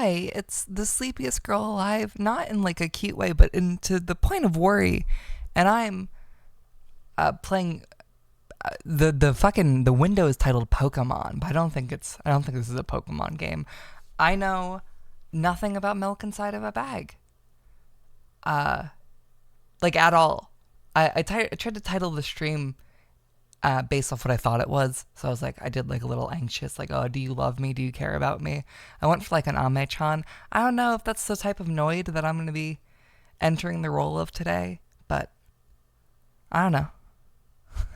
way, it's the sleepiest girl alive, not in like a cute way, but into the point of worry. And I'm playing the window is titled Pokemon, but I don't think this is a Pokemon game. I know nothing about milk inside of a bag. Like at all. I tried to title the stream based off what I thought it was. So I was like, I did like a little anxious, like, oh, do you love me? Do you care about me? I went for like an Ame-chan. I don't know if that's the type of Noid that I'm going to be entering the role of today, but I don't know.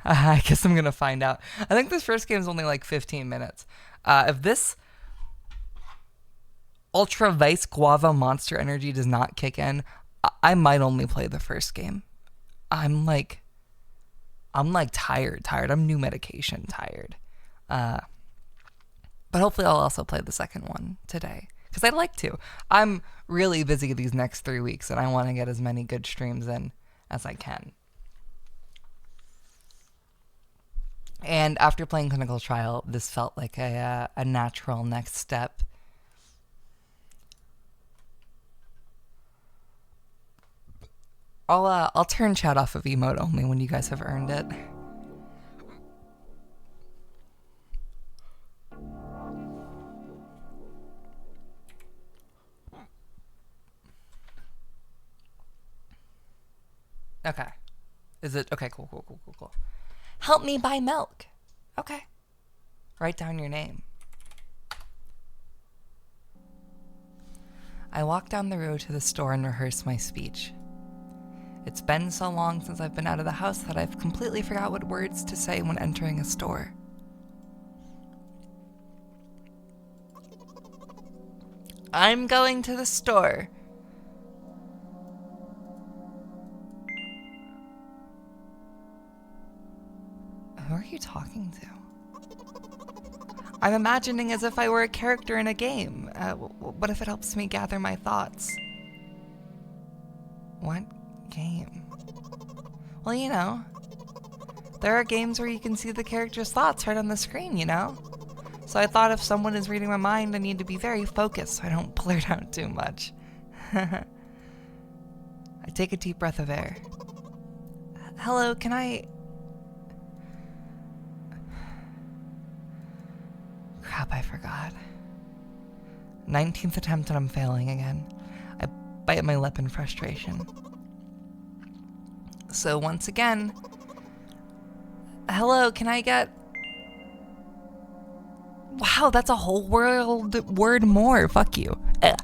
I guess I'm going to find out. I think this first game is only like 15 minutes. If this Ultra Vice Guava Monster Energy does not kick in, I might only play the first game. I'm like tired. I'm new medication tired. But hopefully I'll also play the second one today, because I'd like to. I'm really busy these next 3 weeks, and I want to get as many good streams in as I can. And after playing Clinical Trial, this felt like a natural next step. I'll turn chat off of emote only when you guys have earned it. Okay. Is it? Okay, cool. Help me buy milk. Okay. Write down your name. I walk down the road to the store and rehearse my speech. It's been so long since I've been out of the house that I've completely forgot what words to say when entering a store. I'm going to the store. Who are you talking to? I'm imagining as if I were a character in a game. What if it helps me gather my thoughts? What game? Well, you know, there are games where you can see the character's thoughts right on the screen, you know? So I thought if someone is reading my mind, I need to be very focused so I don't blurt out too much. I take a deep breath of air. Hello, can I... Crap, I forgot. 19th attempt and I'm failing again. I bite my lip in frustration. So once again, hello, can I get... Wow, that's a whole word more. Fuck you. Ugh.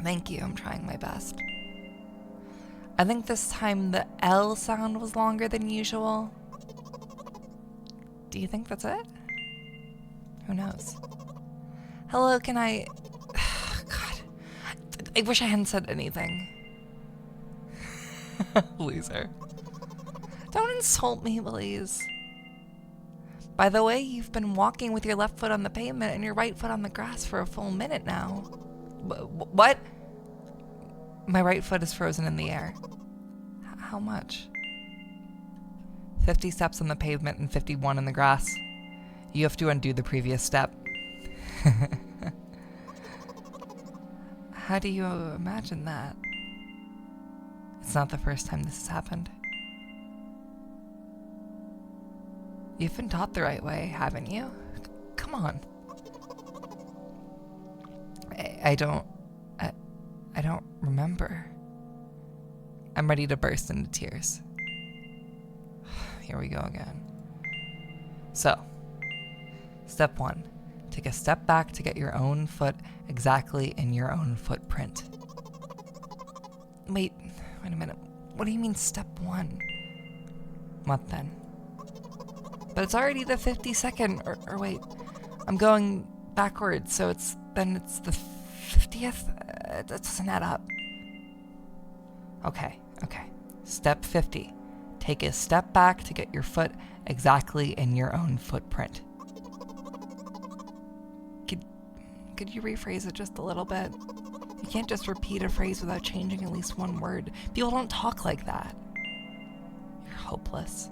Thank you, I'm trying my best. I think this time the L sound was longer than usual. Do you think that's it? Who knows? Hello, can I... God. I wish I hadn't said anything. Loser. Don't insult me, please. By the way, you've been walking with your left foot on the pavement and your right foot on the grass for a full minute now. What? My right foot is frozen in the air. How much? 50 steps on the pavement and 51 in the grass. You have to undo the previous step. How do you imagine that? It's not the first time this has happened. You've been taught the right way, haven't you? Come on. I don't remember. I'm ready to burst into tears. Here we go again. So, step 1. Take a step back to get your own foot exactly in your own footprint. Wait a minute. What do you mean step 1? What then? But it's already the 52nd, or wait, I'm going backwards, so it's the 50th? That doesn't add up. Okay. Step 50. Take a step back to get your foot exactly in your own footprint. Could you rephrase it just a little bit? You can't just repeat a phrase without changing at least one word. People don't talk like that. You're hopeless.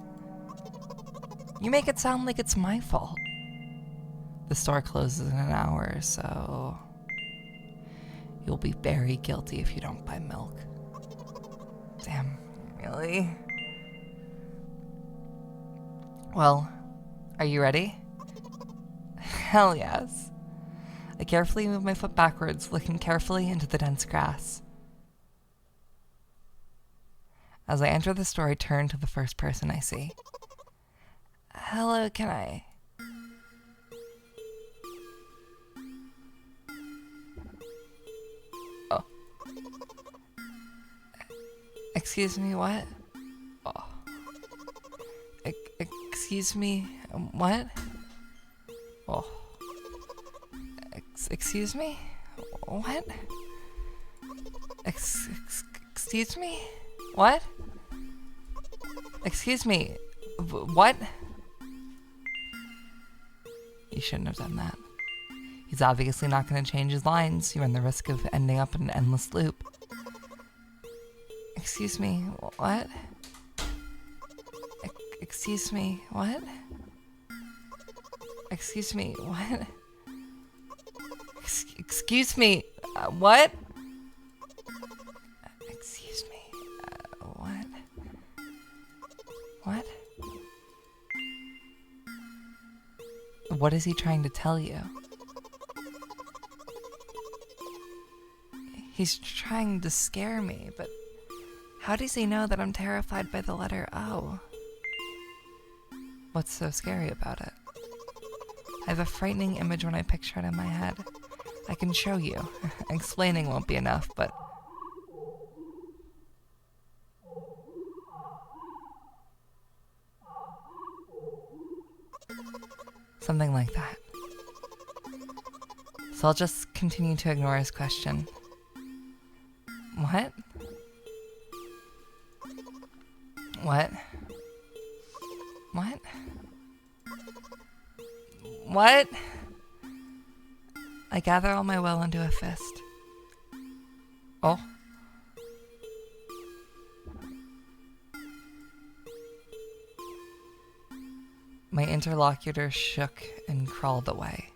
You make it sound like it's my fault. The store closes in an hour, so you'll be very guilty if you don't buy milk. Damn, really? Well, are you ready? Hell yes. I carefully move my foot backwards, looking carefully into the dense grass. As I enter the store, I turn to the first person I see. Hello, can I? Oh. Excuse me, what? Oh. Excuse me, what? Oh. Excuse me? What? Excuse me? What? Excuse me? What? You shouldn't have done that. He's obviously not going to change his lines. You run the risk of ending up in an endless loop. Excuse me, what? Excuse me, what? Excuse me, what? Excuse me, what? Excuse me, what? What? What is he trying to tell you? He's trying to scare me, but how does he know that I'm terrified by the letter O? What's so scary about it? I have a frightening image when I picture it in my head. I can show you. Explaining won't be enough, but... something like that. So I'll just continue to ignore his question. What? What? What? What? I gather all my will into a fist. Oh. My interlocutor shook and crawled away.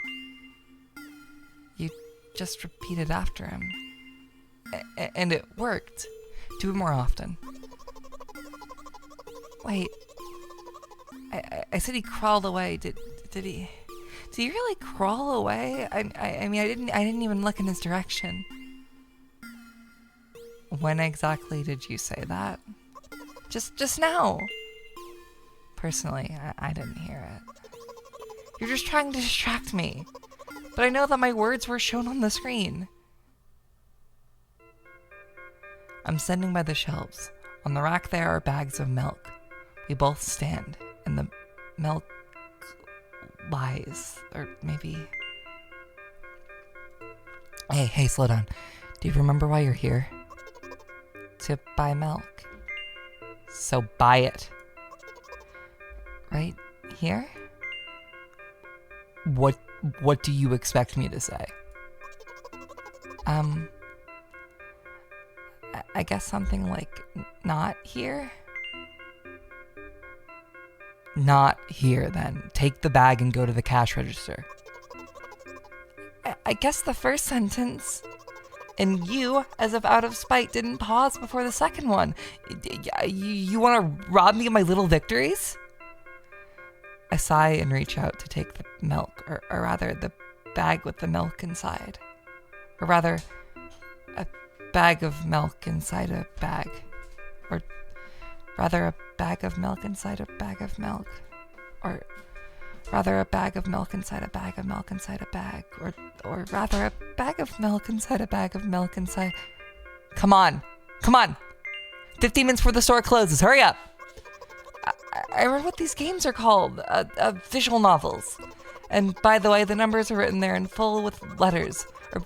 You just repeated after him. And it worked. Do it more often. Wait. I said he crawled away. Did he? Did he really crawl away? I mean, I didn't even look in his direction. When exactly did you say that? Just now. Personally, I didn't hear it. You're just trying to distract me. But I know that my words were shown on the screen. I'm standing by the shelves. On the rack there are bags of milk. We both stand, and the milk lies. Or maybe... Hey, slow down. Do you remember why you're here? To buy milk. So buy it. Right here? What do you expect me to say? I guess something like, not here? Not here, then. Take the bag and go to the cash register. I guess the first sentence, and you, as if out of spite, didn't pause before the second one. You want to rob me of my little victories? I sigh and reach out to take the milk, or rather, the bag with the milk inside. Or rather, a bag of milk inside a bag. Or rather, a bag of milk inside a bag of milk. Or rather, a bag of milk inside a bag of milk inside a bag. Or rather, a bag of milk inside a bag of milk inside... Come on! 15 minutes before the store closes, hurry up! I remember what these games are called, visual novels. And by the way, the numbers are written there in full with letters. Are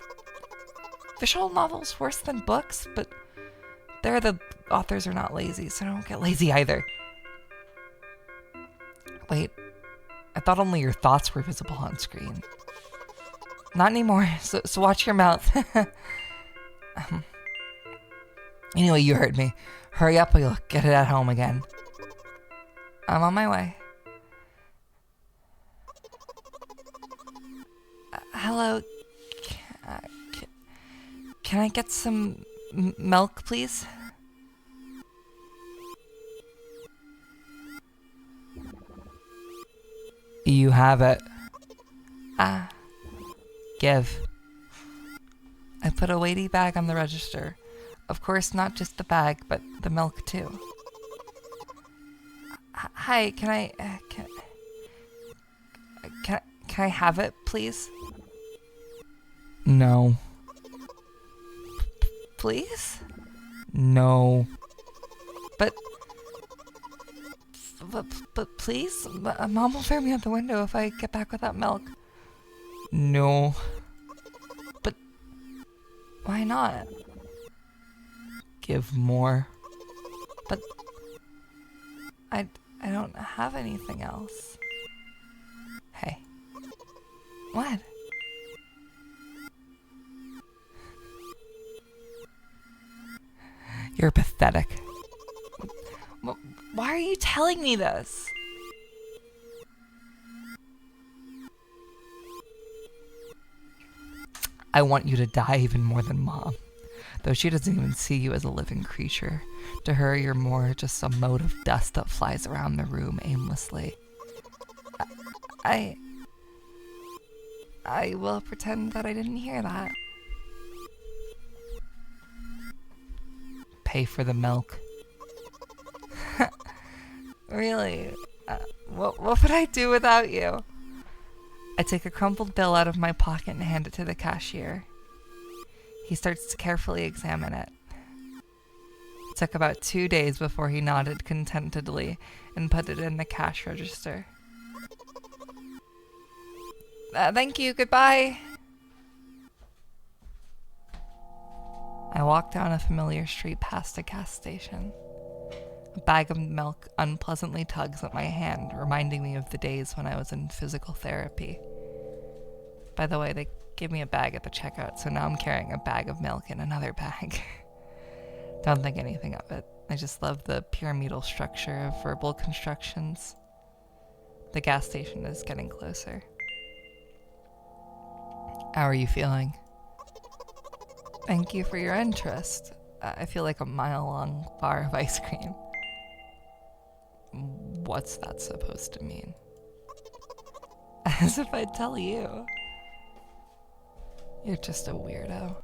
visual novels worse than books? But there the authors are not lazy, so don't get lazy either. Wait, I thought only your thoughts were visible on screen. Not anymore, so watch your mouth. Anyway, you heard me. Hurry up or you'll get it at home again. I'm on my way. Hello. Can I get some milk, please? You have it. Give. I put a weighty bag on the register. Of course, not just the bag, but the milk too. Hi, can I have it, please? No. Please? No. But please? Mom will throw me out the window if I get back without milk. No. But why not? Give more. But I don't have anything else. Hey. What? You're pathetic. Why are you telling me this? I want you to die even more than Mom. Though she doesn't even see you as a living creature. To her, you're more just a mote of dust that flies around the room aimlessly. I will pretend that I didn't hear that. Pay for the milk. Really? What would I do without you? I take a crumpled bill out of my pocket and hand it to the cashier. He starts to carefully examine it. It took about 2 days before he nodded contentedly and put it in the cash register. Thank you, goodbye. I walk down a familiar street past a gas station. A bag of milk unpleasantly tugs at my hand, reminding me of the days when I was in physical therapy. By the way, they gave me a bag at the checkout, so now I'm carrying a bag of milk in another bag. Don't think anything of it. I just love the pyramidal structure of verbal constructions. The gas station is getting closer. How are you feeling? Thank you for your interest. I feel like a mile-long bar of ice cream. What's that supposed to mean? As if I'd tell you. You're just a weirdo.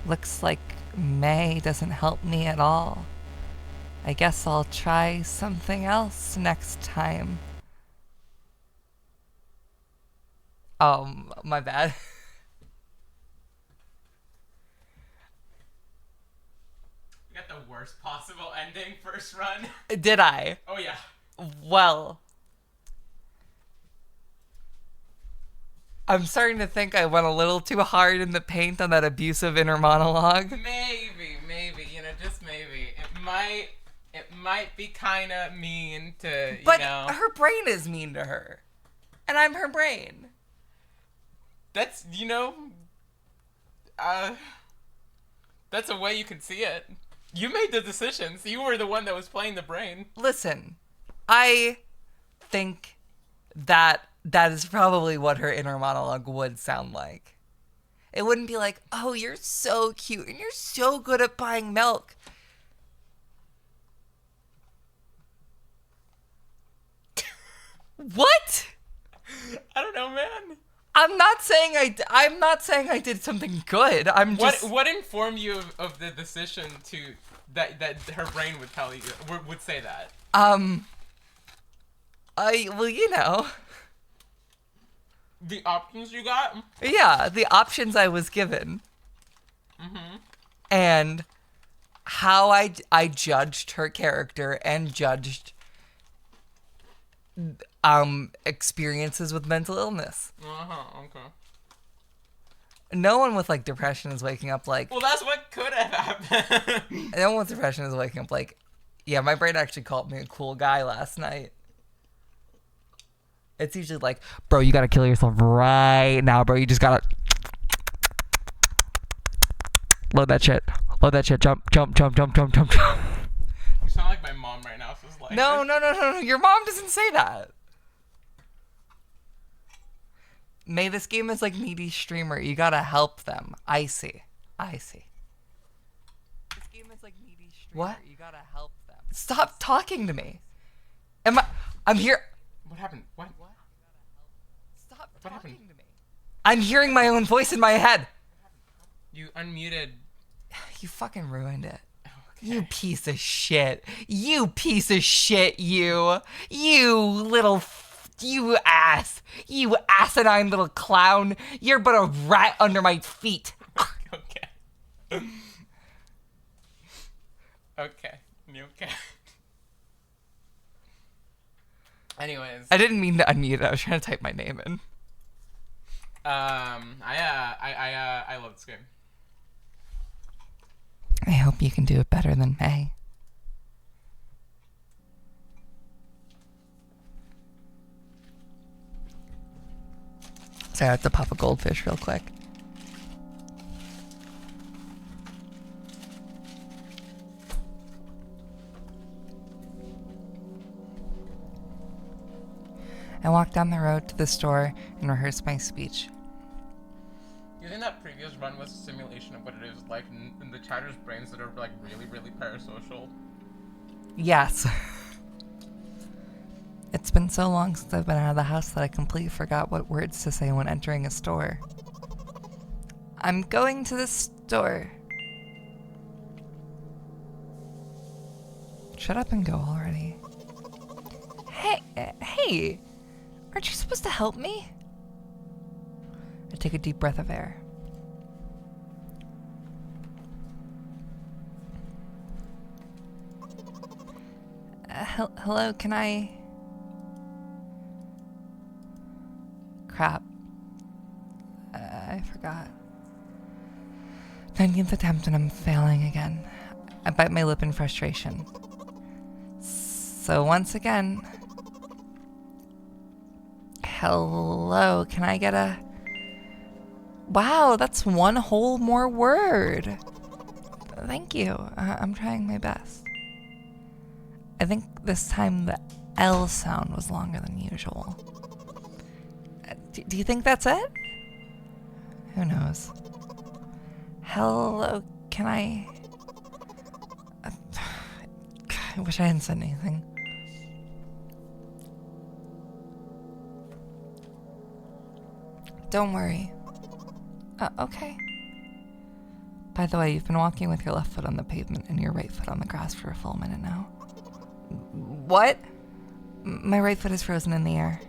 Looks like May doesn't help me at all. I guess I'll try something else next time. My bad. You got the worst possible ending first run. Did I? Oh yeah. Well, I'm starting to think I went a little too hard in the paint on that abusive inner monologue. Maybe, just maybe. It might be kind of mean to, But her brain is mean to her. And I'm her brain. That's, that's a way you can see it. You made the decisions. You were the one that was playing the brain. Listen, I think that is probably what her inner monologue would sound like. It wouldn't be like, oh, you're so cute and you're so good at buying milk. What? I don't know, man. I'm not saying I did something good. I'm just. What informed you of the decision to that her brain would tell you would say that? The options you got. Yeah, the options I was given. Mm-hmm. And how I judged her character and judged experiences with mental illness. Okay. No one with like depression is waking up like. Well, that's what could have happened. No one with depression is waking up like, yeah, my brain actually called me a cool guy last night. It's usually like, bro, you gotta kill yourself right now, bro. You just gotta load that shit. Jump. else's life. No. Your mom doesn't say that. May, this game is like needy streamer. You gotta help them. I see. This game is like needy streamer. What? You gotta help them. Stop talking to me. I'm here. What happened? What? Stop what talking happened? to me. I'm hearing my own voice in my head. You unmuted. You fucking ruined it. Okay. You piece of shit. You piece of shit, you. You asinine little clown. You're but a rat under my feet. Okay. Okay. You okay? Anyways. I didn't mean to unmute it. I was trying to type my name in. I love this game. I hope you can do it better than May. So I have to pop a goldfish real quick. I walked down the road to the store and rehearsed my speech. You think that previous run was a simulation of what it is like in the chatter's brains that are like really, really parasocial? Yes. It's been so long since I've been out of the house that I completely forgot what words to say when entering a store. I'm going to the store. Shut up and go already. Hey, aren't you supposed to help me? I take a deep breath of air. Hello, can I... Crap. I forgot. 19th attempt and I'm failing again. I bite my lip in frustration. So once again... Hello, can I get a... Wow, that's one whole more word. Thank you. I'm trying my best. I think this time the L sound was longer than usual. Do you think that's it? Who knows? Hello, can I... I wish I hadn't said anything. Don't worry. Okay. By the way, you've been walking with your left foot on the pavement and your right foot on the grass for a full minute now. What? My right foot is frozen in the air.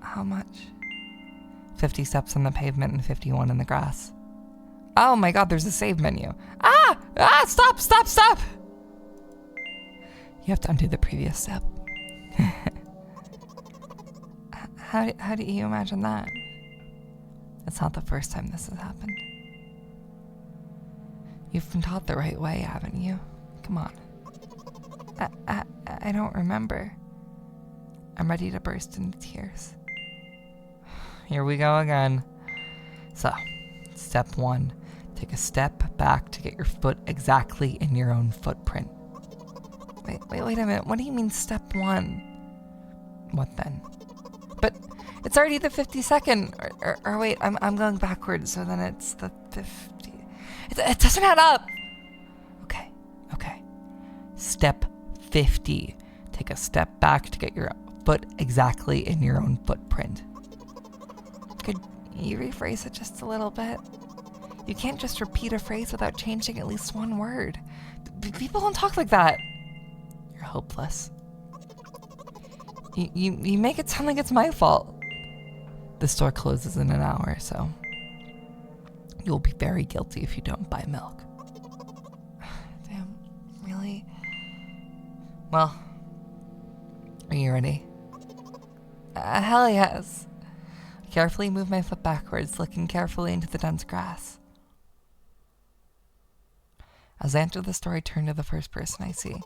How much? 50 steps on the pavement and 51 in the grass. Oh my god, there's a save menu. Stop! You have to undo the previous step. How do you imagine that? It's not the first time this has happened. You've been taught the right way, haven't you? Come on. I don't remember. I'm ready to burst into tears. Here we go again. So, step 1. Take a step back to get your foot exactly in your own footprint. Wait a minute. What do you mean step 1? What then? But it's already the 52nd. Or wait, I'm going backwards, so then it's the 50. It doesn't add up. Okay. Step 50. Take a step back to get your foot exactly in your own footprint. Could you rephrase it just a little bit? You can't just repeat a phrase without changing at least one word. People don't talk like that. You're hopeless. You make it sound like it's my fault. The store closes in an hour, so you'll be very guilty if you don't buy milk. Damn, really? Well, are you ready? Hell yes. I carefully move my foot backwards, looking carefully into the dense grass. As I enter the store, I turn to the first person I see.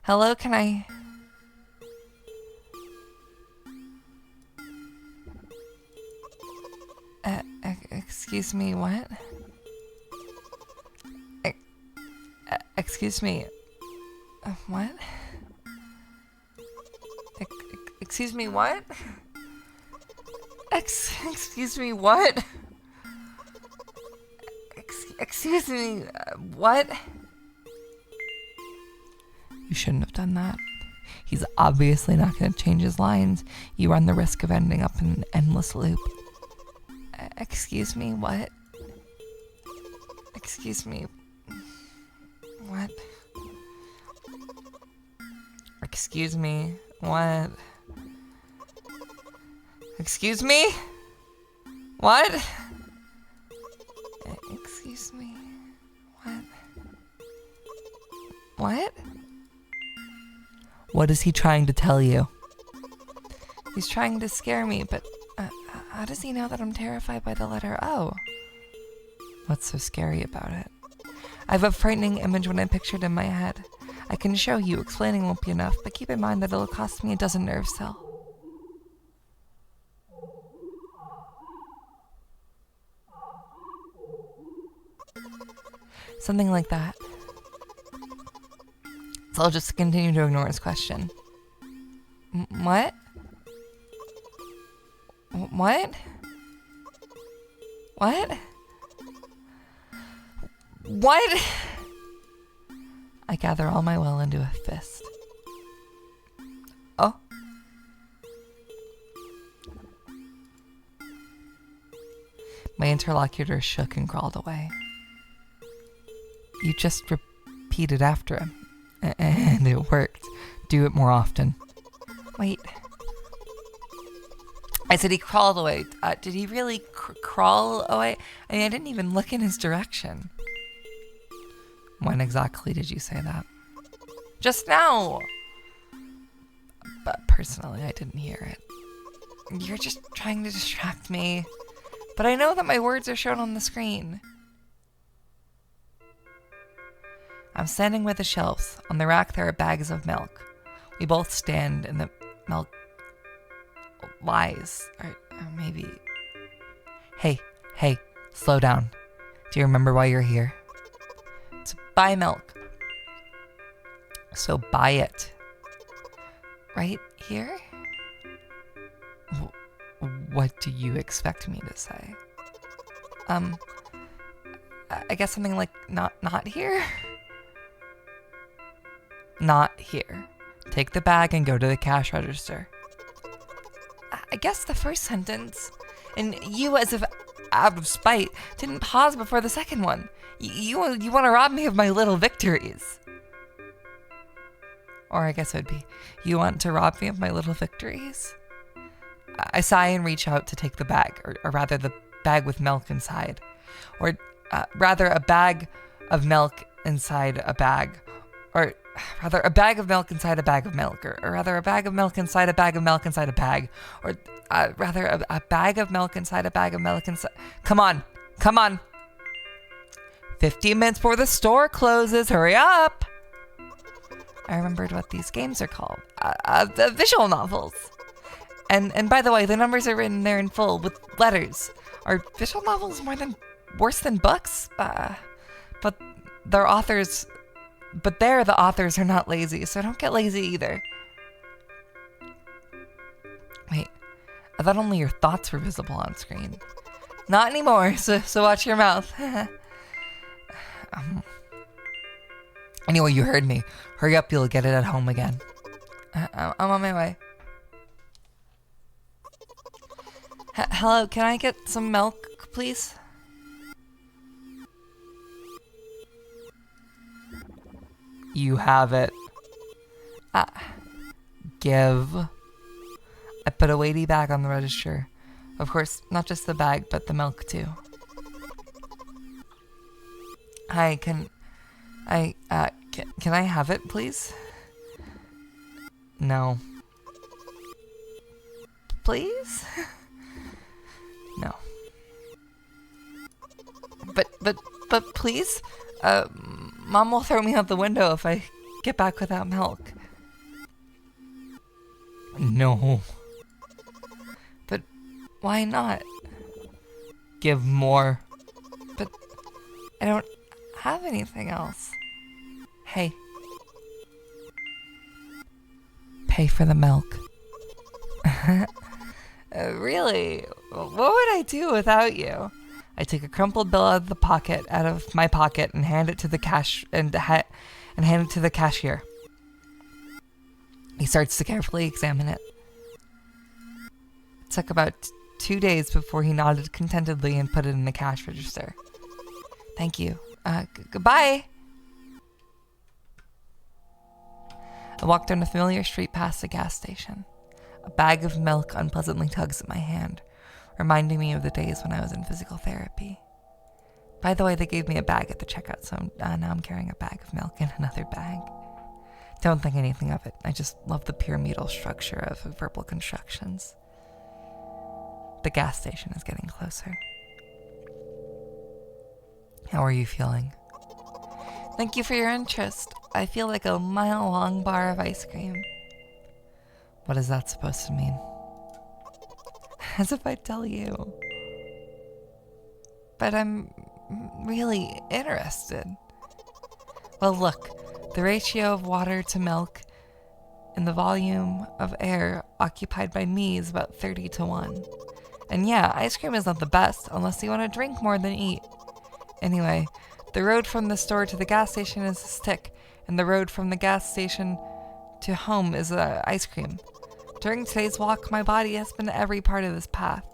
Hello, can I... excuse me, what? Excuse me. What? Excuse me, what? Excuse me, what? Excuse me, what? You shouldn't have done that. He's obviously not going to change his lines. You run the risk of ending up in an endless loop. Excuse me, what? Excuse me, what? Excuse me, what? Excuse me? What? Excuse me, what? What? What is he trying to tell you? He's trying to scare me, but how does he know that I'm terrified by the letter O? What's so scary about it? I have a frightening image when I pictured in my head. I can show you, explaining won't be enough, but keep in mind that it'll cost me a dozen nerve cells. Something like that. So I'll just continue to ignore his question. What? What? What? What? I gather all my will into a fist. Oh. My interlocutor shook and crawled away. You just repeated after him. And it worked. Do it more often. Wait. I said he crawled away. Did he really crawl away? I mean, I didn't even look in his direction. When exactly did you say that? Just now! But personally, I didn't hear it. You're just trying to distract me. But I know that my words are shown on the screen. I'm standing by the shelves. On the rack there are bags of milk. We both stand and the milk lies. Or maybe... Hey, slow down. Do you remember why you're here? To buy milk. So buy it. Right here? What do you expect me to say? I guess something like not here? Not here. Take the bag and go to the cash register. I guess the first sentence, and you, as if out of spite, didn't pause before the second one. You want to rob me of my little victories. Or I guess it would be, you want to rob me of my little victories? I sigh and reach out to take the bag, or rather the bag with milk inside. Or rather a bag of milk inside a bag. Or rather a bag of milk inside a bag of milk. Or rather a bag of milk inside a bag of milk inside a bag. Or rather a bag of milk inside a bag of milk inside... Come on! 15 minutes before the store closes, hurry up! I remembered what these games are called. The visual novels. And by the way, the numbers are written there in full with letters. Are visual novels worse than books? But the authors are not lazy, so don't get lazy either. Wait, I thought only your thoughts were visible on screen. Not anymore, so watch your mouth. Anyway, you heard me. Hurry up, you'll get it at home again. I'm on my way. Hello, can I get some milk, please? You have it. Give. I put a weighty bag on the register. Of course, not just the bag, but the milk too. Hi, can I have it, please? No. Please? No. But please? Mom will throw me out the window if I get back without milk. No. But why not? Give more. But I don't have anything else. Hey. pay for the milk. Really? What would I do without you? I take a crumpled bill out of my pocket, and hand it to the hand it to the cashier. He starts to carefully examine it. It took about 2 days before he nodded contentedly and put it in the cash register. Thank you. Goodbye. I walk down a familiar street past a gas station. A bag of milk unpleasantly tugs at my hand, reminding me of the days when I was in physical therapy. By the way, they gave me a bag at the checkout, so now I'm carrying a bag of milk in another bag. Don't think anything of it. I just love the pyramidal structure of verbal constructions. The gas station is getting closer. How are you feeling? Thank you for your interest. I feel like a mile-long bar of ice cream. What is that supposed to mean? As if I tell you. But I'm really interested. Well, look, the ratio of water to milk and the volume of air occupied by me is about 30-1. And yeah, ice cream is not the best unless you want to drink more than eat. Anyway, the road from the store to the gas station is a stick, and the road from the gas station to home is ice cream. During today's walk, my body has been every part of this path.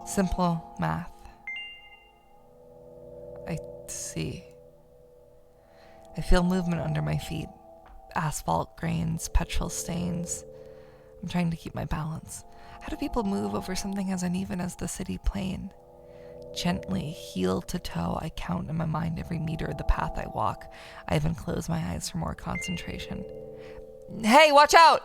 Simple math. I see. I feel movement under my feet. Asphalt grains, petrol stains. I'm trying to keep my balance. How do people move over something as uneven as the city plain? Gently, heel to toe, I count in my mind every meter of the path I walk. I even close my eyes for more concentration. Hey, watch out!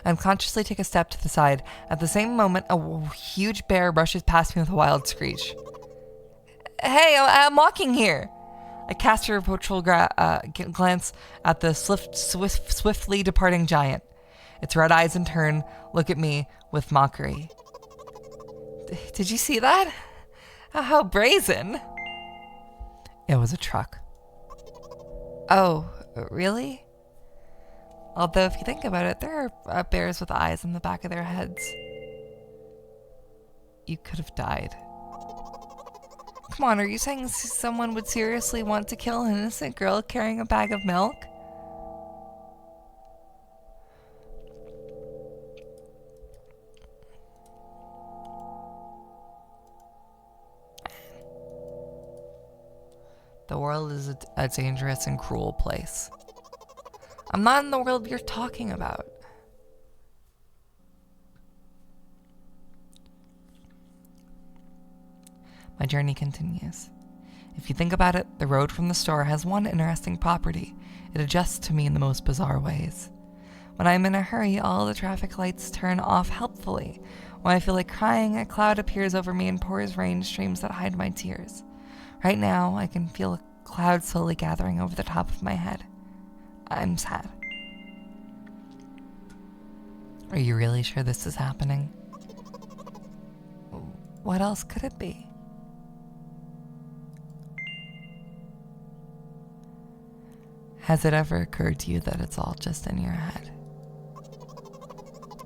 I unconsciously take a step to the side. At the same moment, a huge bear rushes past me with a wild screech. Hey, I'm walking here. I cast a reproachful glance at the swiftly departing giant. Its red eyes in turn look at me with mockery. Did you see that? How brazen. It was a truck. Oh, really? Although if you think about it, there are bears with eyes in the back of their heads. You could have died. Come on, are you saying someone would seriously want to kill an innocent girl carrying a bag of milk? The world is a dangerous and cruel place. I'm not in the world you're talking about. My journey continues. If you think about it, the road from the store has one interesting property. It adjusts to me in the most bizarre ways. When I'm in a hurry, all the traffic lights turn off helpfully. When I feel like crying, a cloud appears over me and pours rain streams that hide my tears. Right now, I can feel a cloud slowly gathering over the top of my head. I'm sad. Are you really sure this is happening? What else could it be? Has it ever occurred to you that it's all just in your head?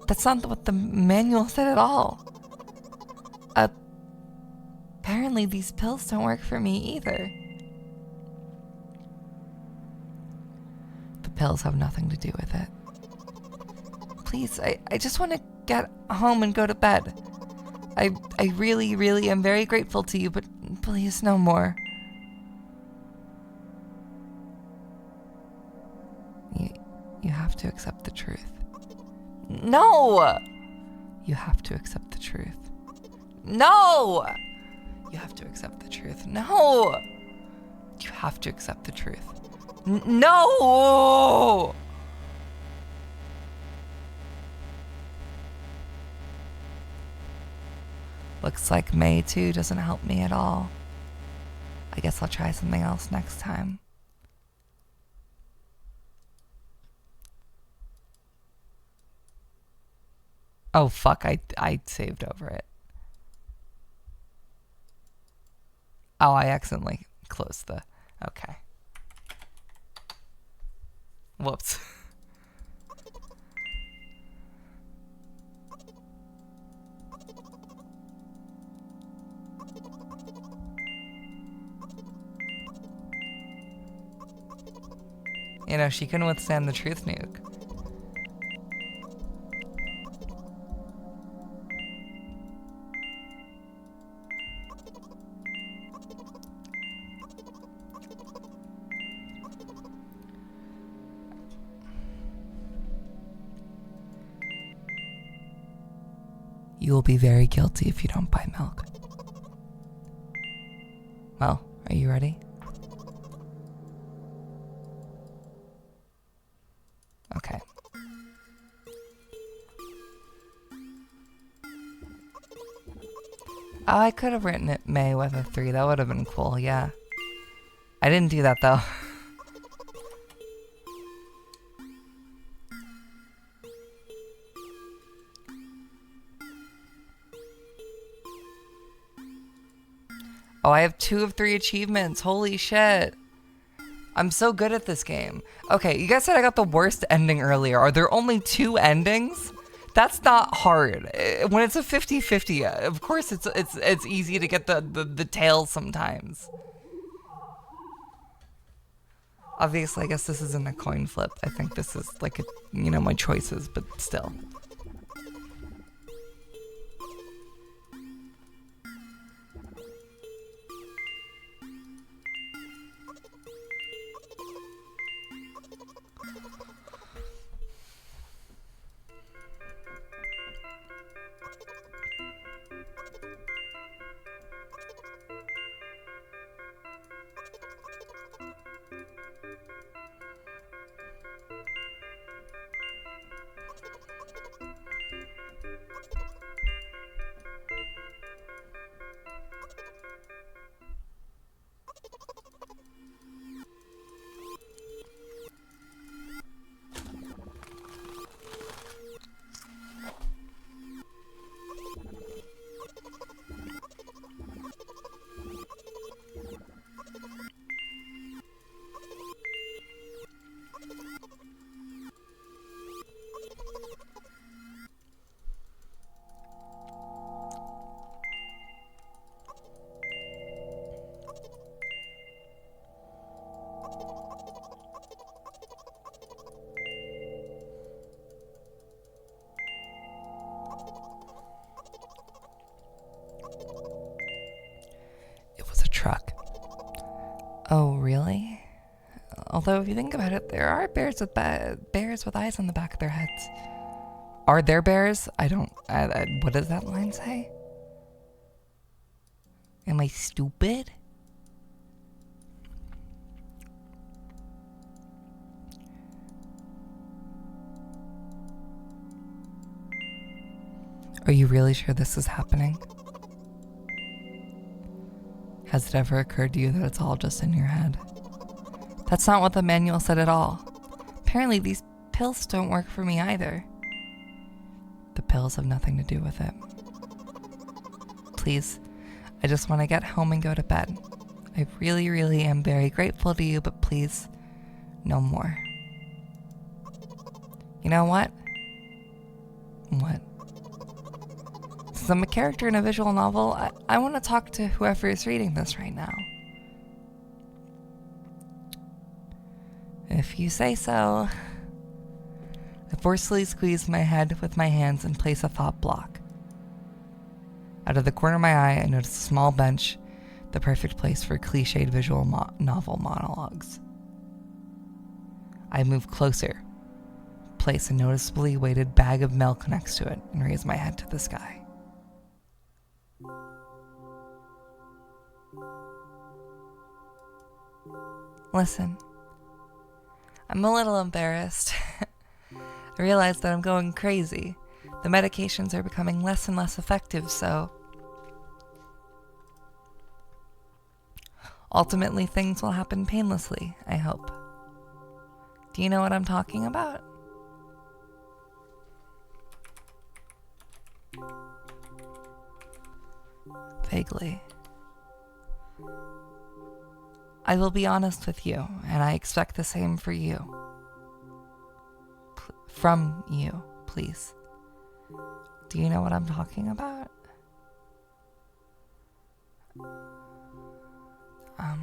That's not what the manual said at all. Apparently these pills don't work for me either. The pills have nothing to do with it. Please, I just want to get home and go to bed. I really, really am very grateful to you, but please no more. You have to accept the truth. No! You have to accept the truth. No! You have to accept the truth. No! You have to accept the truth. No! Looks like May too doesn't help me at all. I guess I'll try something else next time. Oh fuck, I saved over it. Oh, I accidentally closed the... Okay. Whoops. You know, she can withstand the truth nuke. You will be very guilty if you don't buy milk. Well, are you ready? Okay. Oh, I could have written it May with a 3. That would have been cool, yeah. I didn't do that, though. Oh, I have 2 of 3 achievements. Holy shit. I'm so good at this game. Okay, you guys said I got the worst ending earlier. Are there only 2 endings? That's not hard. When it's a 50-50, of course it's easy to get the tails sometimes. Obviously, I guess this isn't a coin flip. I think this is like a, you know, my choices, but still. Truck. Oh, really? Although, if you think about it, there are bears with eyes on the back of their heads. Are there bears? I don't. What does that line say? Am I stupid? Are you really sure this is happening? Has it ever occurred to you that it's all just in your head? That's not what the manual said at all. Apparently these pills don't work for me either. The pills have nothing to do with it. Please, I just want to get home and go to bed. I really, really am very grateful to you, but please, no more. You know what? What? Since I'm a character in a visual novel, I want to talk to whoever is reading this right now. If you say so. I forcefully squeeze my head with my hands and place a thought block. Out of the corner of my eye, I notice a small bench, the perfect place for cliched visual novel monologues. I move closer, place a noticeably weighted bag of maelk next to it, and raise my head to the sky. Listen, I'm a little embarrassed. I realize that I'm going crazy. The medications are becoming less and less effective, so ultimately things will happen painlessly, I hope. Do you know what I'm talking about? Vaguely. I will be honest with you, and I expect the same for you. from you, please. Do you know what I'm talking about? I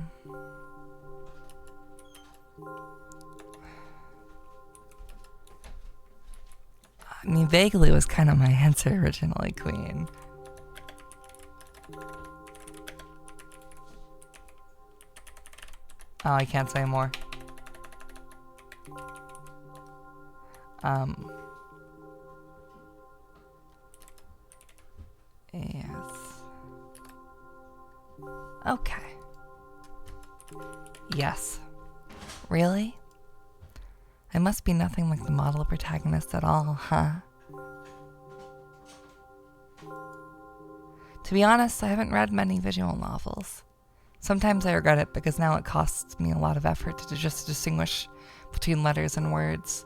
mean, vaguely was kind of my answer originally, Queen. Oh, I can't say more. Yes. Okay. Yes. Really? I must be nothing like the model protagonist at all, huh? To be honest, I haven't read many visual novels. Sometimes I regret it because now it costs me a lot of effort to just distinguish between letters and words.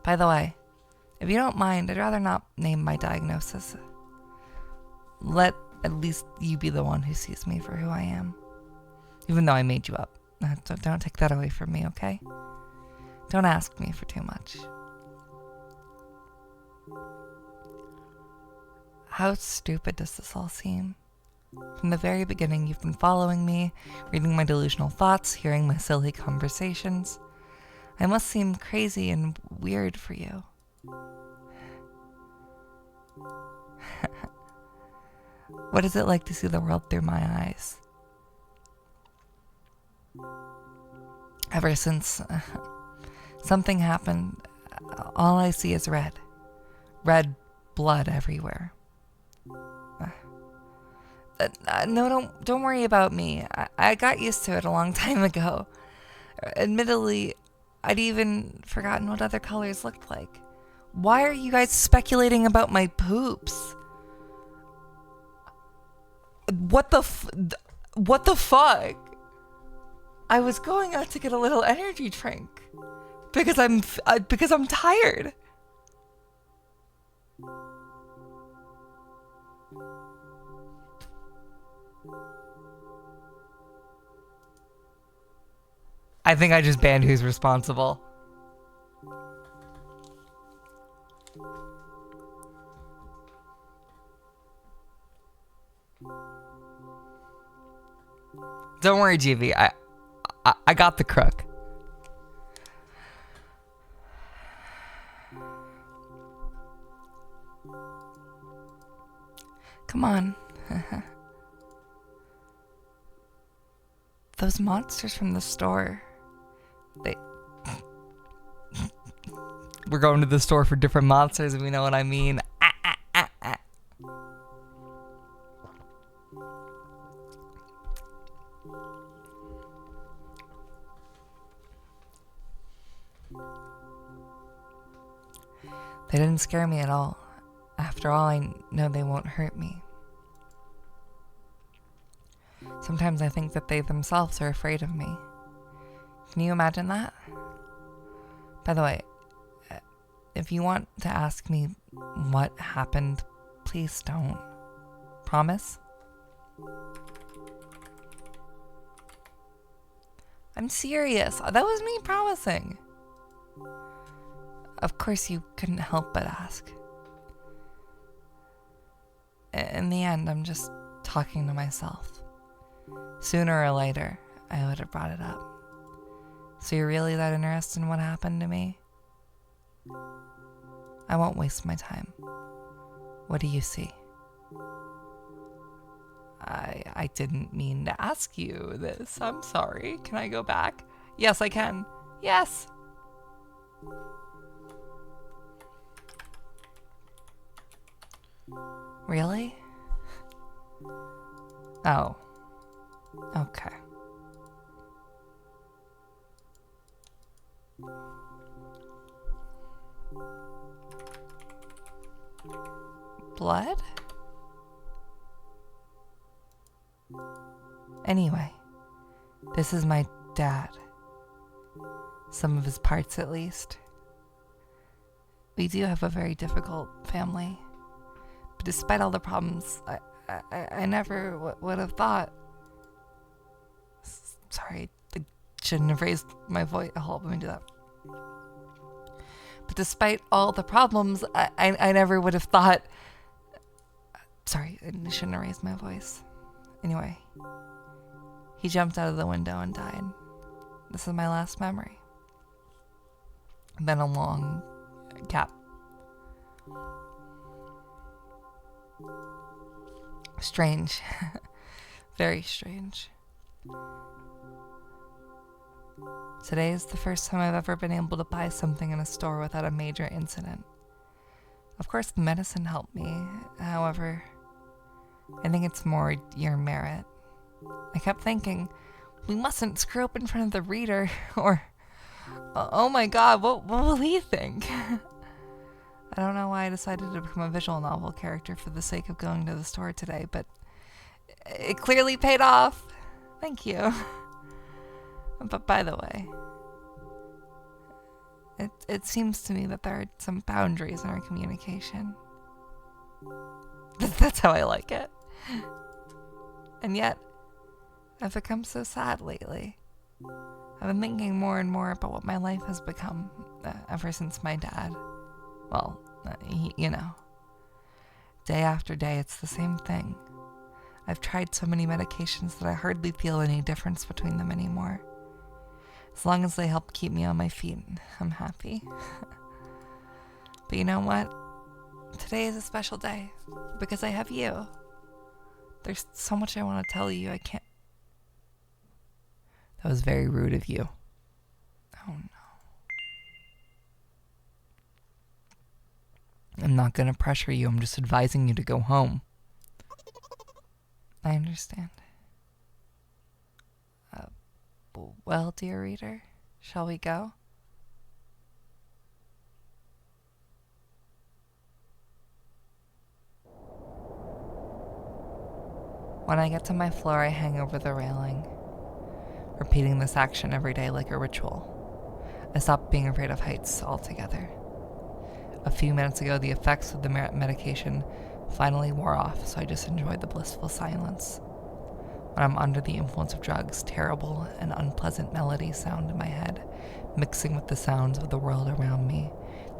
By the way, if you don't mind, I'd rather not name my diagnosis. Let at least you be the one who sees me for who I am. Even though I made you up. Don't take that away from me, okay? Don't ask me for too much. How stupid does this all seem? From the very beginning, you've been following me, reading my delusional thoughts, hearing my silly conversations. I must seem crazy and weird for you. What is it like to see the world through my eyes? Ever since something happened, all I see is red. Red blood everywhere. No, don't worry about me. I got used to it a long time ago. Admittedly, I'd even forgotten what other colors looked like. Why are you guys speculating about my poops? What the fuck? I was going out to get a little energy drink because I'm tired. I think I just banned who's responsible. Don't worry, GV. I got the crook. Come on. Those monsters from the store. We're going to the store for different monsters, if you know what I mean. They didn't scare me at all. After all, I know they won't hurt me. Sometimes I think that they themselves are afraid of me. Can you imagine that? By the way, if you want to ask me what happened, please don't. Promise? I'm serious. That was me promising. Of course you couldn't help but ask. In the end, I'm just talking to myself. Sooner or later, I would have brought it up. So you're really that interested in what happened to me? I won't waste my time. What do you see? I didn't mean to ask you this. I'm sorry. Can I go back? Yes, I can. Yes. Really? Oh. Okay. Blood? Anyway, this is my dad. Some of his parts, at least. We do have a very difficult family. But despite all the problems, I never would have thought. Sorry, I shouldn't have raised my voice. Hold on, let me do that. But despite all the problems, I never would have thought. Sorry, I shouldn't have raised my voice. Anyway, he jumped out of the window and died. This is my last memory. Then a long gap. Strange. Very strange. Today is the first time I've ever been able to buy something in a store without a major incident. Of course, the medicine helped me. However, I think it's more your merit. I kept thinking, we mustn't screw up in front of the reader, or, oh my god, what will he think? I don't know why I decided to become a visual novel character for the sake of going to the store today, but it clearly paid off. Thank you. But by the way, it seems to me that there are some boundaries in our communication. That's how I like it. And yet, I've become so sad lately. I've been thinking more and more about what my life has become ever since my dad. Well, you know. Day after day, it's the same thing. I've tried so many medications that I hardly feel any difference between them anymore. As long as they help keep me on my feet, I'm happy. But you know what? Today is a special day because I have you. There's so much I want to tell you, I can't. That was very rude of you. Oh no. I'm not going to pressure you, I'm just advising you to go home. I understand. Well, dear reader, shall we go? When I get to my floor, I hang over the railing, repeating this action every day like a ritual. I stopped being afraid of heights altogether. A few minutes ago, the effects of the medication finally wore off, so I just enjoyed the blissful silence. When I'm under the influence of drugs, terrible and unpleasant melodies sound in my head, mixing with the sounds of the world around me.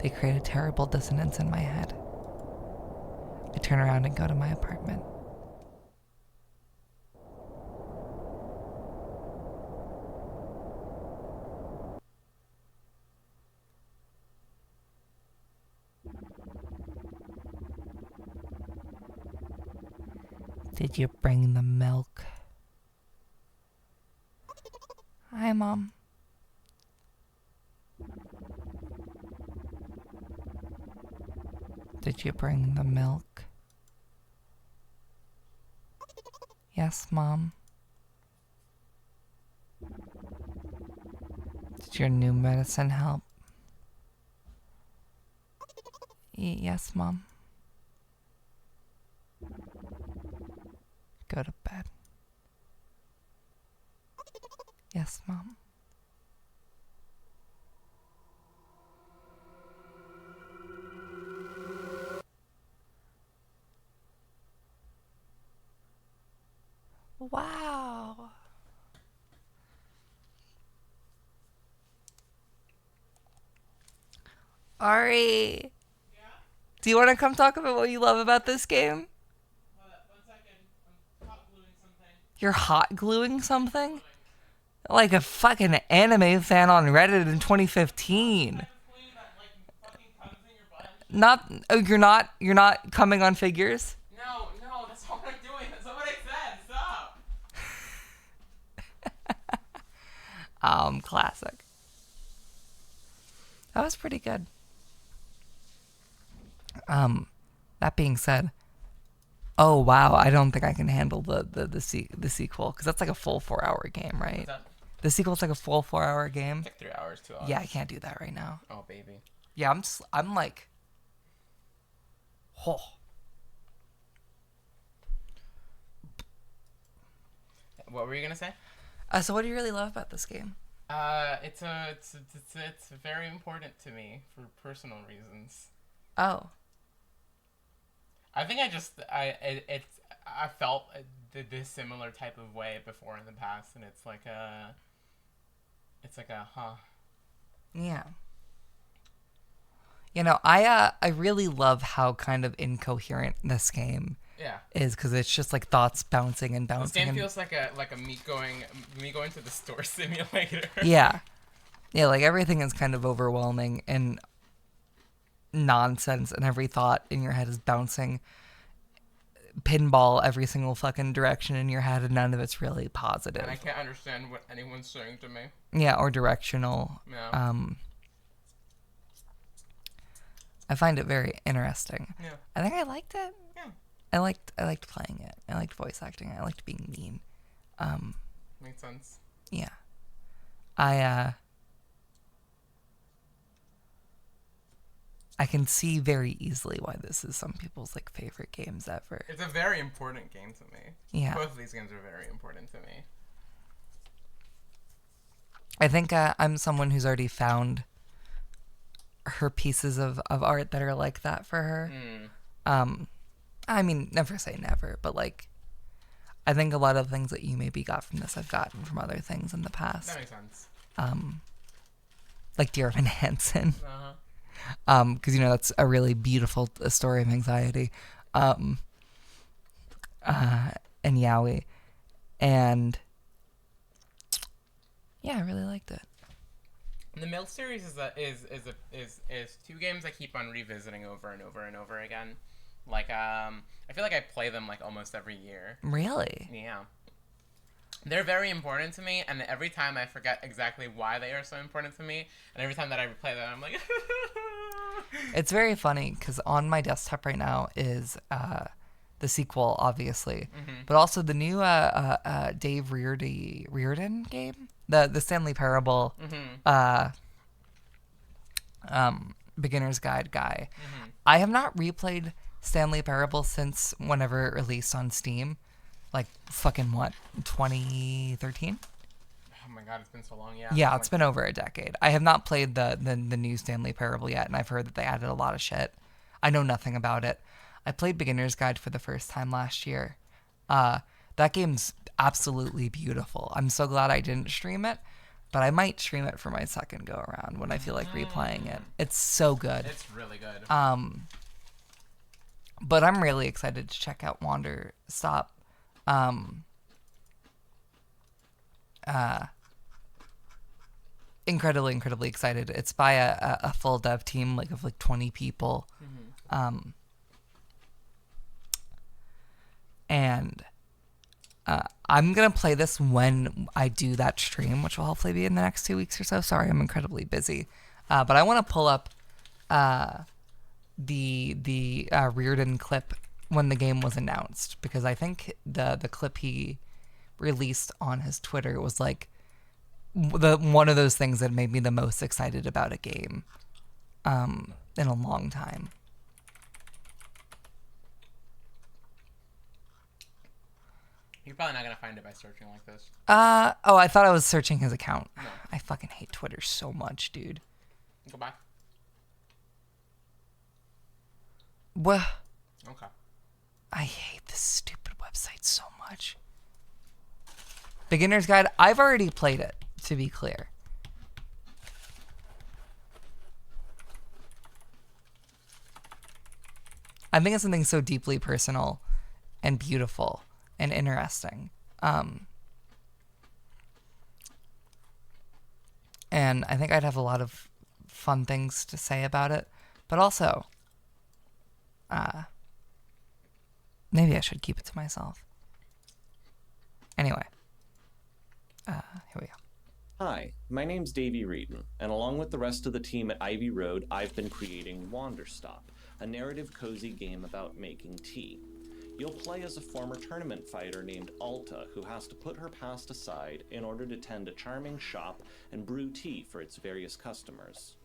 They create a terrible dissonance in my head. I turn around and go to my apartment. Did you bring the milk? Hi, Mom. Did you bring the milk? Yes, Mom. Did your new medicine help? Yes, Mom. Go to bed. Yes, Mom. Wow. Ari, Yeah? do you want to come talk about what you love about this game? One second. I'm hot gluing something. You're hot gluing something? Gluing. Like a fucking anime fan on Reddit in 2015. Type of gluing that like fucking comes in your butt and shit. Not, oh, you're not coming on figures? No, that's not what I'm doing. That's not what I said. Stop. Classic. That was pretty good. That being said, oh wow, I don't think I can handle the sequel, because that's like a full 4-hour game, right? What's that? The sequel's like a full 4-hour game. It's like 3 hours, 2 hours. Yeah, I can't do that right now. Oh baby. Yeah, I'm like, oh. What were you gonna say? So what do you really love about this game? It's very important to me for personal reasons. Oh. I think I felt this similar type of way before in the past, and it's like a huh. Yeah. You know, I really love how kind of incoherent this game Yeah. is, because it's just like thoughts bouncing and This bouncing game and feels like a me going to the store simulator. yeah. Yeah, like everything is kind of overwhelming and nonsense, and every thought in your head is bouncing pinball every single fucking direction in your head, and none of it's really positive. And I can't understand what anyone's saying to me. Yeah, or directional. Yeah. I find it very interesting. Yeah. I think I liked it. Yeah. I liked playing it. I liked voice acting. I liked being mean. Makes sense. Yeah. I can see very easily why this is some people's like favorite games ever. It's a very important game to me. Yeah. Both of these games are very important to me. I think I'm someone who's already found her pieces of art that are like that for her. I mean, never say never, but like, I think a lot of things that you maybe got from this, I've gotten from other things in the past. That makes sense. Like Dear Evan Hansen. Uh-huh. Because, you know, that's a really beautiful story of anxiety. And Yaoi. And yeah, I really liked it. And the maelk series is two games I keep on revisiting over and over and over again. Like I feel like I play them like almost every year. Really? Yeah. They're very important to me, and every time I forget exactly why they are so important to me, and every time that I replay them, I'm like... It's very funny, because on my desktop right now is the sequel, obviously, but also the new Dave Reardon game, the Stanley Parable beginner's guide guy. I have not replayed Stanley Parable since whenever it released on Steam. Like, fucking what, 2013? Oh my god, it's been so long, yeah. Yeah, it's been over a decade. I have not played the new Stanley Parable yet, and I've heard that they added a lot of shit. I know nothing about it. I played Beginner's Guide for the first time last year. That game's absolutely beautiful. I'm so glad I didn't stream it, but I might stream it for my second go around when I feel like replaying it. It's so good. It's really good. But I'm really excited to check out Wanderstop. Incredibly excited. It's by a full dev team, like of like 20 people. And I'm gonna play this when I do that stream, which will hopefully be in the next 2 weeks or so. Sorry, I'm incredibly busy. But I want to pull up the Reardon clip when the game was announced, because I think the clip he released on his Twitter was like one of those things that made me the most excited about a game in a long time. You're probably not gonna find it by searching like this. Oh, I thought I was searching his account. No. I fucking hate Twitter so much, dude. Go back. Well, Okay. I hate this stupid website so much. Beginner's Guide, I've already played it, to be clear. I think it's something so deeply personal and beautiful and interesting. And I think I'd have a lot of fun things to say about it. But also, maybe I should keep it to myself. Anyway, here we go. Hi, my name's Davey Reedon, and along with the rest of the team at Ivy Road, I've been creating Wanderstop, a narrative cozy game about making tea. You'll play as a former tournament fighter named Alta, who has to put her past aside in order to tend a charming shop and brew tea for its various customers.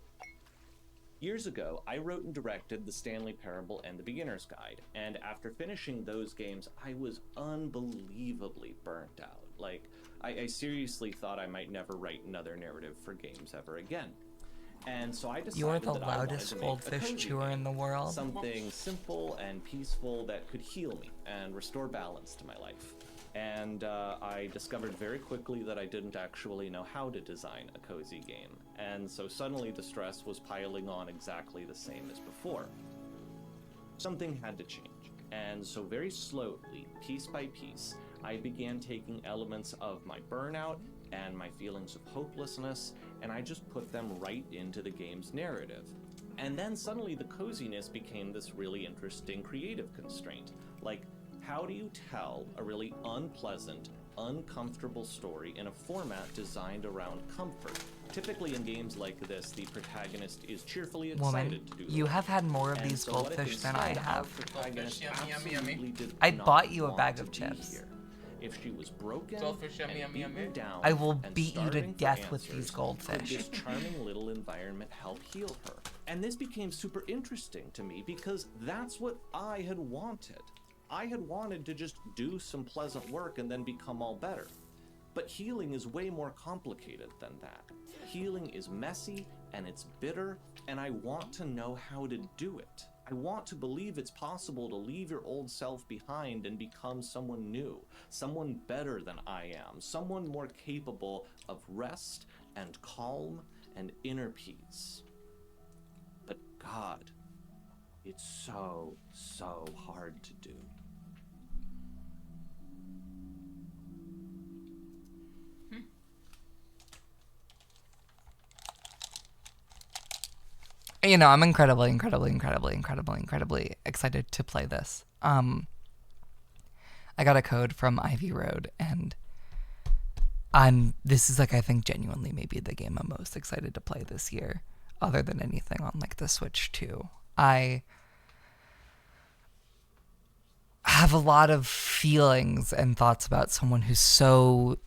Years ago, I wrote and directed The Stanley Parable and The Beginner's Guide, and after finishing those games, I was unbelievably burnt out. Like, I seriously thought I might never write another narrative for games ever again. And so I decided You're the that I wanted loudest to make a goldfish cozy chewer in the world. something simple and peaceful that could heal me and restore balance to my life. And I discovered very quickly that I didn't actually know how to design a cozy game. And so suddenly the stress was piling on exactly the same as before. Something had to change. And so very slowly, piece by piece, I began taking elements of my burnout and my feelings of hopelessness, and I just put them right into the game's narrative. And then suddenly the coziness became this really interesting creative constraint. Like, how do you tell a really unpleasant, uncomfortable story in a format designed around comfort? Typically in games like this, the protagonist is cheerfully excited to do you the have had more of and these so what if goldfish than I instead have. our protagonist Goldfish, yummy, yummy, absolutely did I not bought you a want bag to of be chips. here? If she was broken Goldfish, yummy, and yummy, beaten yummy. down I will and beat you to starving for death with answers, these could goldfish. this charming little environment help heal her? And this became super interesting to me because that's what I had wanted. I had wanted to just do some pleasant work and then become all better. But healing is way more complicated than that. Healing is messy and it's bitter, and I want to know how to do it. I want to believe it's possible to leave your old self behind and become someone new, someone better than I am, someone more capable of rest and calm and inner peace. But God, it's so hard to do. You know, I'm incredibly excited to play this. I got a code from Ivy Road, and this is like, I think genuinely maybe the game I'm most excited to play this year, other than anything on like the Switch 2. I have a lot of feelings and thoughts about someone who's so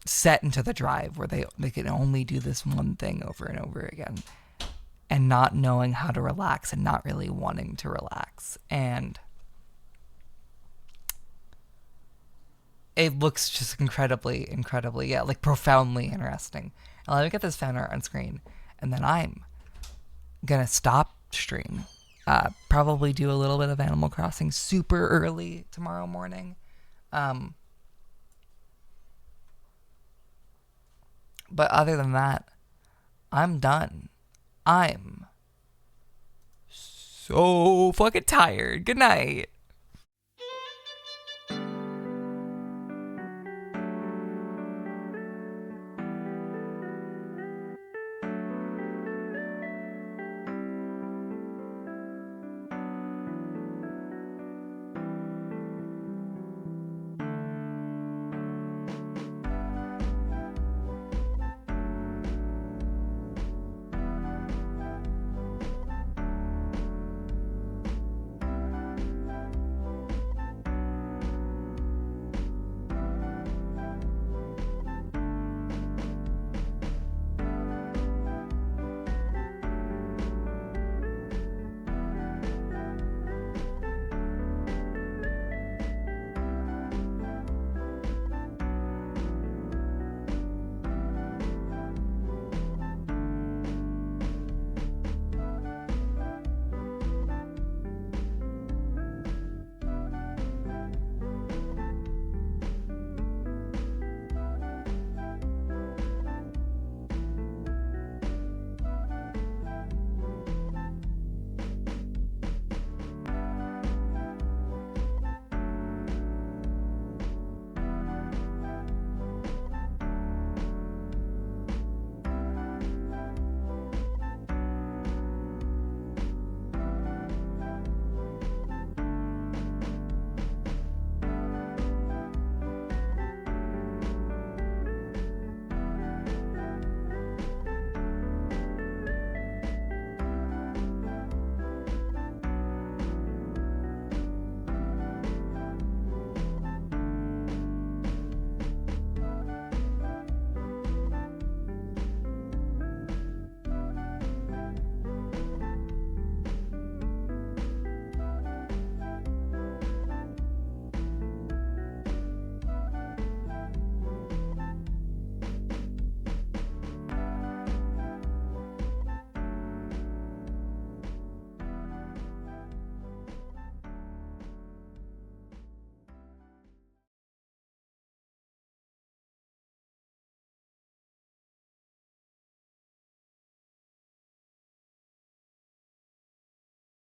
set into the drive where they can only do this one thing over and over again, and not knowing how to relax and not really wanting to relax. And it looks just incredibly, yeah, like profoundly interesting. And let me get this fan art on screen, and then I'm gonna stop stream. Probably do a little bit of Animal Crossing super early tomorrow morning. But other than that, I'm done. I'm so fucking tired. Good night.